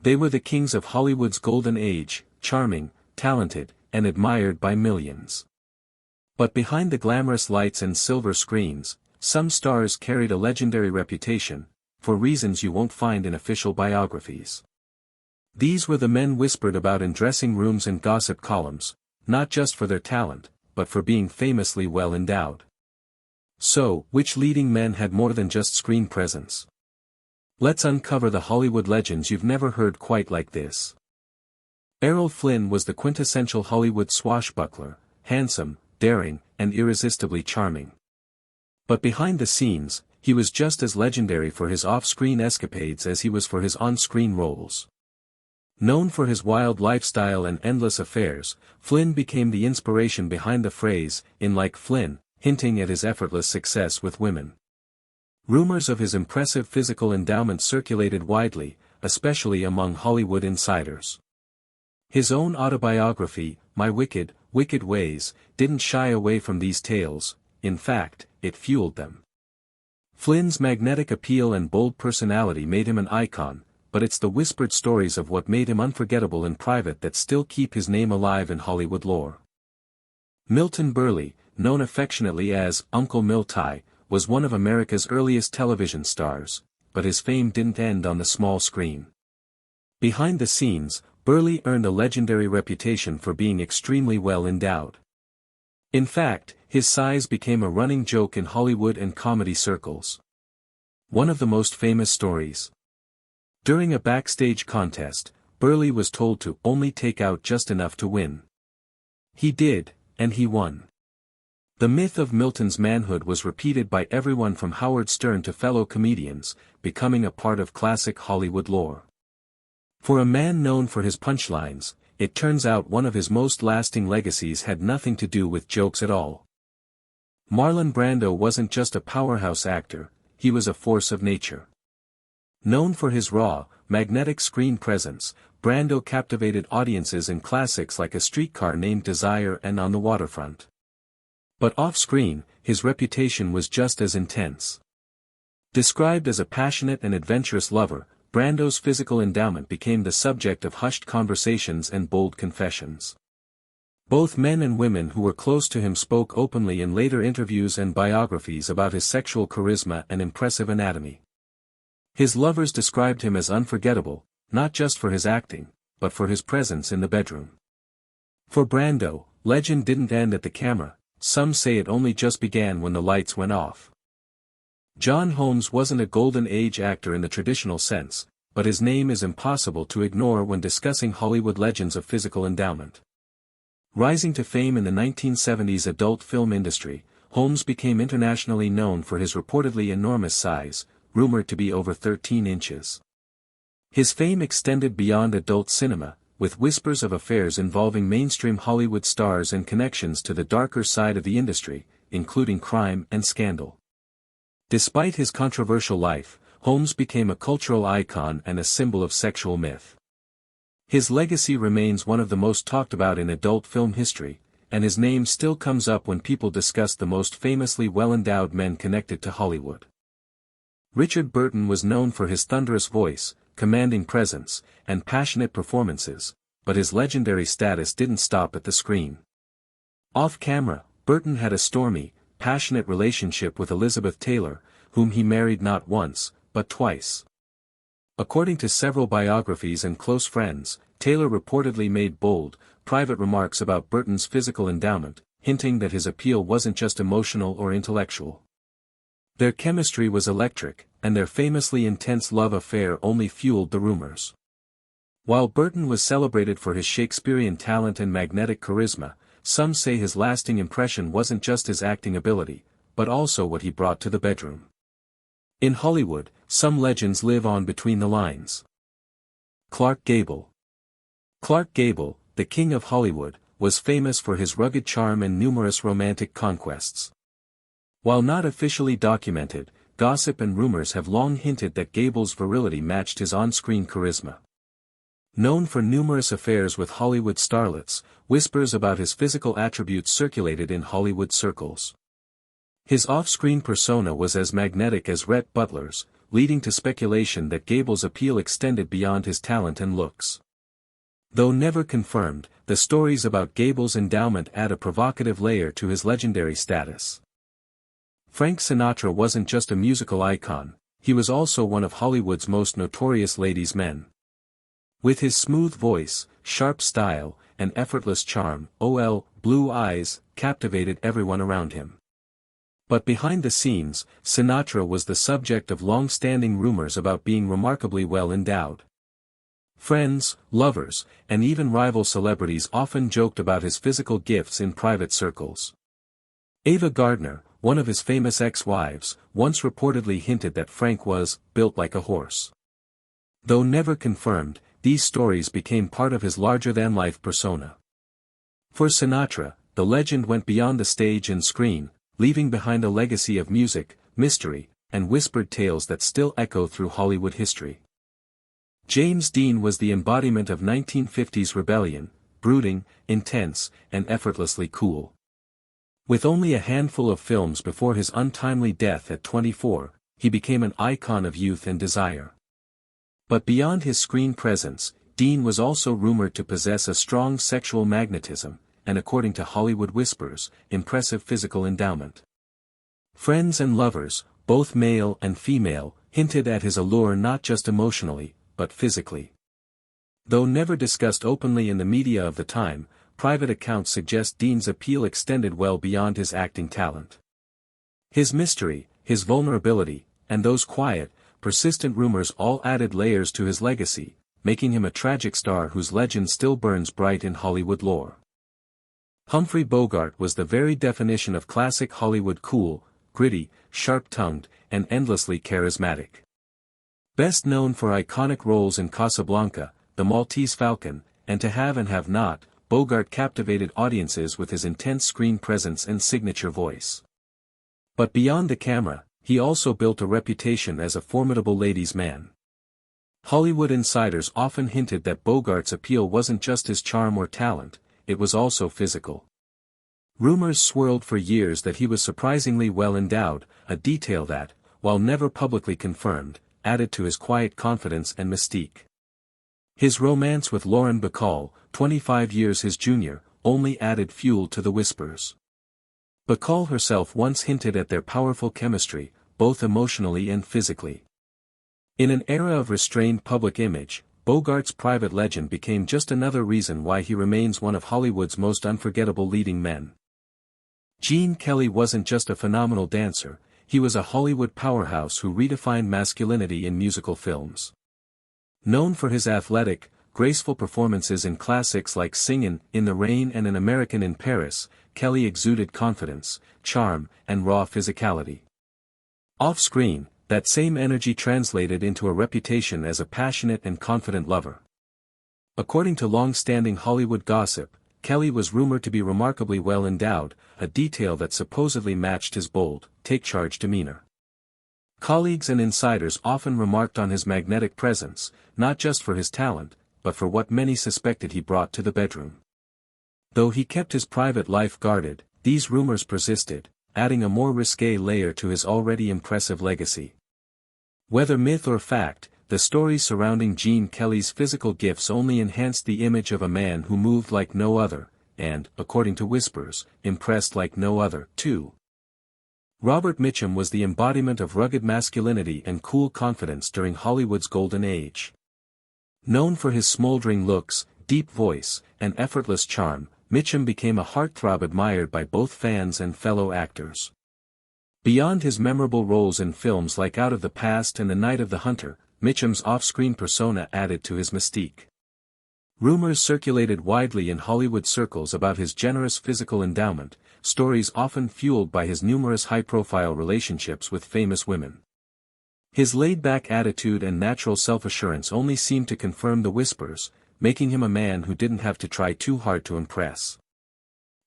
They were the kings of Hollywood's golden age, charming, talented, and admired by millions. But behind the glamorous lights and silver screens, some stars carried a legendary reputation, for reasons you won't find in official biographies. These were the men whispered about in dressing rooms and gossip columns, not just for their talent, but for being famously well endowed. So, which leading men had more than just screen presence? Let's uncover the Hollywood legends you've never heard quite like this. Errol Flynn was the quintessential Hollywood swashbuckler, handsome, daring, and irresistibly charming. But behind the scenes, he was just as legendary for his off-screen escapades as he was for his on-screen roles. Known for his wild lifestyle and endless affairs, Flynn became the inspiration behind the phrase, "in like Flynn," hinting at his effortless success with women. Rumors of his impressive physical endowment circulated widely, especially among Hollywood insiders. His own autobiography, My Wicked, Wicked Ways, didn't shy away from these tales, in fact, it fueled them. Flynn's magnetic appeal and bold personality made him an icon, but it's the whispered stories of what made him unforgettable in private that still keep his name alive in Hollywood lore. Milton Berle, known affectionately as Uncle Milty, was one of America's earliest television stars, but his fame didn't end on the small screen. Behind the scenes, Berle earned a legendary reputation for being extremely well endowed. In fact, his size became a running joke in Hollywood and comedy circles. One of the most famous stories. During a backstage contest, Berle was told to only take out just enough to win. He did, and he won. The myth of Milton's manhood was repeated by everyone from Howard Stern to fellow comedians, becoming a part of classic Hollywood lore. For a man known for his punchlines, it turns out one of his most lasting legacies had nothing to do with jokes at all. Marlon Brando wasn't just a powerhouse actor, he was a force of nature. Known for his raw, magnetic screen presence, Brando captivated audiences in classics like A Streetcar Named Desire and On the Waterfront. But off-screen, his reputation was just as intense. Described as a passionate and adventurous lover, Brando's physical endowment became the subject of hushed conversations and bold confessions. Both men and women who were close to him spoke openly in later interviews and biographies about his sexual charisma and impressive anatomy. His lovers described him as unforgettable, not just for his acting, but for his presence in the bedroom. For Brando, legend didn't end at the camera, some say it only just began when the lights went off. John Holmes wasn't a golden age actor in the traditional sense, but his name is impossible to ignore when discussing Hollywood legends of physical endowment. Rising to fame in the 1970s adult film industry, Holmes became internationally known for his reportedly enormous size, rumored to be over 13 inches. His fame extended beyond adult cinema, with whispers of affairs involving mainstream Hollywood stars and connections to the darker side of the industry, including crime and scandal. Despite his controversial life, Holmes became a cultural icon and a symbol of sexual myth. His legacy remains one of the most talked about in adult film history, and his name still comes up when people discuss the most famously well-endowed men connected to Hollywood. Richard Burton was known for his thunderous voice, commanding presence, and passionate performances, but his legendary status didn't stop at the screen. Off-camera, Burton had a stormy, passionate relationship with Elizabeth Taylor, whom he married not once, but twice. According to several biographies and close friends, Taylor reportedly made bold, private remarks about Burton's physical endowment, hinting that his appeal wasn't just emotional or intellectual. Their chemistry was electric, and their famously intense love affair only fueled the rumors. While Burton was celebrated for his Shakespearean talent and magnetic charisma, some say his lasting impression wasn't just his acting ability, but also what he brought to the bedroom. In Hollywood, some legends live on between the lines. Clark Gable. Clark Gable, the king of Hollywood, was famous for his rugged charm and numerous romantic conquests. While not officially documented, gossip and rumors have long hinted that Gable's virility matched his on-screen charisma. Known for numerous affairs with Hollywood starlets, whispers about his physical attributes circulated in Hollywood circles. His off-screen persona was as magnetic as Rhett Butler's, leading to speculation that Gable's appeal extended beyond his talent and looks. Though never confirmed, the stories about Gable's endowment add a provocative layer to his legendary status. Frank Sinatra wasn't just a musical icon, he was also one of Hollywood's most notorious ladies' men. With his smooth voice, sharp style, and effortless charm, blue eyes, captivated everyone around him. But behind the scenes, Sinatra was the subject of long-standing rumors about being remarkably well endowed. Friends, lovers, and even rival celebrities often joked about his physical gifts in private circles. Ava Gardner, one of his famous ex-wives, once reportedly hinted that Frank was built like a horse. Though never confirmed, these stories became part of his larger-than-life persona. For Sinatra, the legend went beyond the stage and screen, leaving behind a legacy of music, mystery, and whispered tales that still echo through Hollywood history. James Dean was the embodiment of 1950s rebellion, brooding, intense, and effortlessly cool. With only a handful of films before his untimely death at 24, he became an icon of youth and desire. But beyond his screen presence, Dean was also rumored to possess a strong sexual magnetism, and according to Hollywood whispers, impressive physical endowment. Friends and lovers, both male and female, hinted at his allure not just emotionally, but physically. Though never discussed openly in the media of the time, private accounts suggest Dean's appeal extended well beyond his acting talent. His mystery, his vulnerability, and those quiet, persistent rumors all added layers to his legacy, making him a tragic star whose legend still burns bright in Hollywood lore. Humphrey Bogart was the very definition of classic Hollywood: cool, gritty, sharp-tongued, and endlessly charismatic. Best known for iconic roles in Casablanca, The Maltese Falcon, and To Have and Have Not, Bogart captivated audiences with his intense screen presence and signature voice. But beyond the camera, he also built a reputation as a formidable ladies' man. Hollywood insiders often hinted that Bogart's appeal wasn't just his charm or talent, it was also physical. Rumors swirled for years that he was surprisingly well endowed, a detail that, while never publicly confirmed, added to his quiet confidence and mystique. His romance with Lauren Bacall, 25 years his junior, only added fuel to the whispers. Bacall herself once hinted at their powerful chemistry, both emotionally and physically. In an era of restrained public image, Bogart's private legend became just another reason why he remains one of Hollywood's most unforgettable leading men. Gene Kelly wasn't just a phenomenal dancer, he was a Hollywood powerhouse who redefined masculinity in musical films. Known for his athletic, graceful performances in classics like Singin' in the Rain and An American in Paris, Kelly exuded confidence, charm, and raw physicality. Off-screen, that same energy translated into a reputation as a passionate and confident lover. According to long-standing Hollywood gossip, Kelly was rumored to be remarkably well endowed, a detail that supposedly matched his bold, take-charge demeanor. Colleagues and insiders often remarked on his magnetic presence, not just for his talent, but for what many suspected he brought to the bedroom. Though he kept his private life guarded, these rumors persisted, adding a more risque layer to his already impressive legacy. Whether myth or fact, the stories surrounding Gene Kelly's physical gifts only enhanced the image of a man who moved like no other, and, according to whispers, impressed like no other, too. Robert Mitchum was the embodiment of rugged masculinity and cool confidence during Hollywood's golden age. Known for his smoldering looks, deep voice, and effortless charm, Mitchum became a heartthrob admired by both fans and fellow actors. Beyond his memorable roles in films like Out of the Past and The Night of the Hunter, Mitchum's off-screen persona added to his mystique. Rumors circulated widely in Hollywood circles about his generous physical endowment, stories often fueled by his numerous high-profile relationships with famous women. His laid-back attitude and natural self-assurance only seemed to confirm the whispers, making him a man who didn't have to try too hard to impress.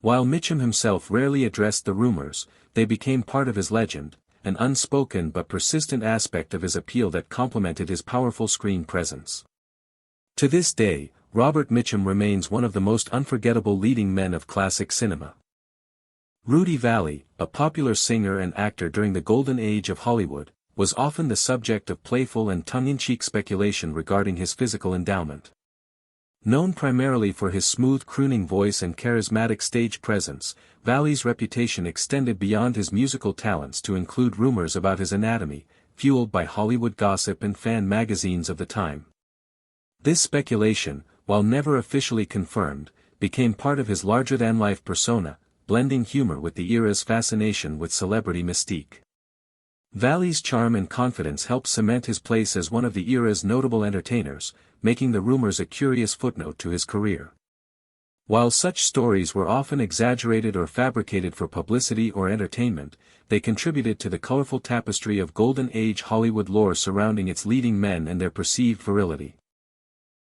While Mitchum himself rarely addressed the rumors, they became part of his legend, an unspoken but persistent aspect of his appeal that complemented his powerful screen presence. To this day, Robert Mitchum remains one of the most unforgettable leading men of classic cinema. Rudy Vallee, a popular singer and actor during the golden age of Hollywood, was often the subject of playful and tongue-in-cheek speculation regarding his physical endowment. Known primarily for his smooth crooning voice and charismatic stage presence, Vallee's reputation extended beyond his musical talents to include rumors about his anatomy, fueled by Hollywood gossip and fan magazines of the time. This speculation, while never officially confirmed, became part of his larger-than-life persona, blending humor with the era's fascination with celebrity mystique. Vallee's charm and confidence helped cement his place as one of the era's notable entertainers, making the rumors a curious footnote to his career. While such stories were often exaggerated or fabricated for publicity or entertainment, they contributed to the colorful tapestry of Golden Age Hollywood lore surrounding its leading men and their perceived virility.